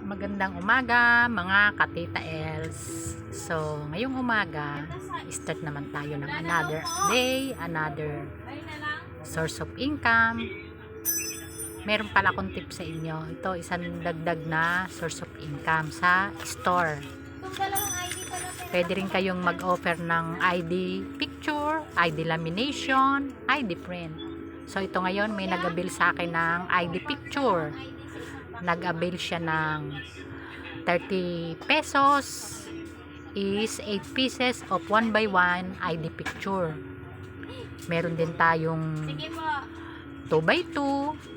Magandang umaga mga katita Els. So, ngayong umaga, start naman tayo ng another day, another source of income. Meron pala akong tip sa inyo. Ito, isang dagdag na source of income sa store. Pwede rin kayong mag-offer ng ID picture, ID lamination, ID print. So, ito ngayon, may nag-avail sa akin ng ID picture. Nag-avail siya ng 30 pesos is 8 pieces of 1 by 1 ID picture. Meron din tayong 2 by 2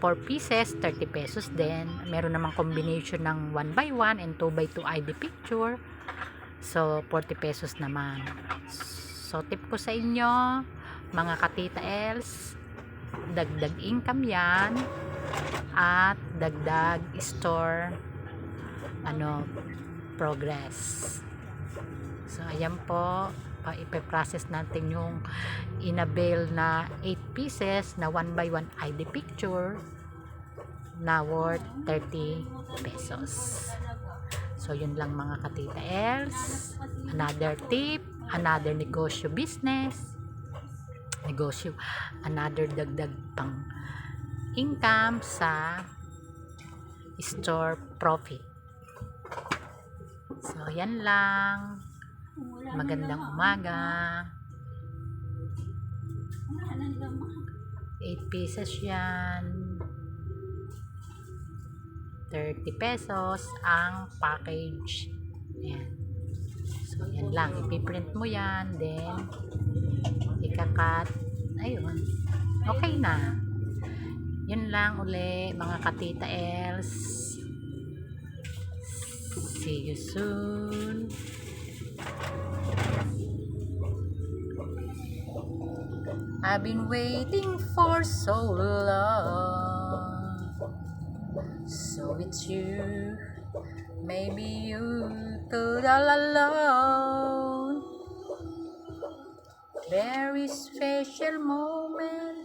4 pieces, 30 pesos din. Meron namang combination ng 1 by 1 and 2 by 2 ID picture. So, 40 pesos naman. So, tip ko sa inyo, mga katita Els, dagdag income yan at dagdag store progress. So, ayan po, ipe-process natin yung inabil na 8 pieces na 1 by 1 ID picture na worth 30 pesos. So, yun lang mga katita Els. Another tip, another negosyo business, another dagdag pang income sa store profit. So, yan lang. Magandang umaga. 8 pieces yan. 30 pesos ang package. Yan. So, yan lang. Ipiprint mo yan. Then, ikakat. Ayun. Okay na. Yun lang uli mga katita Els. See you soon. I've been waiting for so long. So it's you. Maybe you could all alone. Very special moment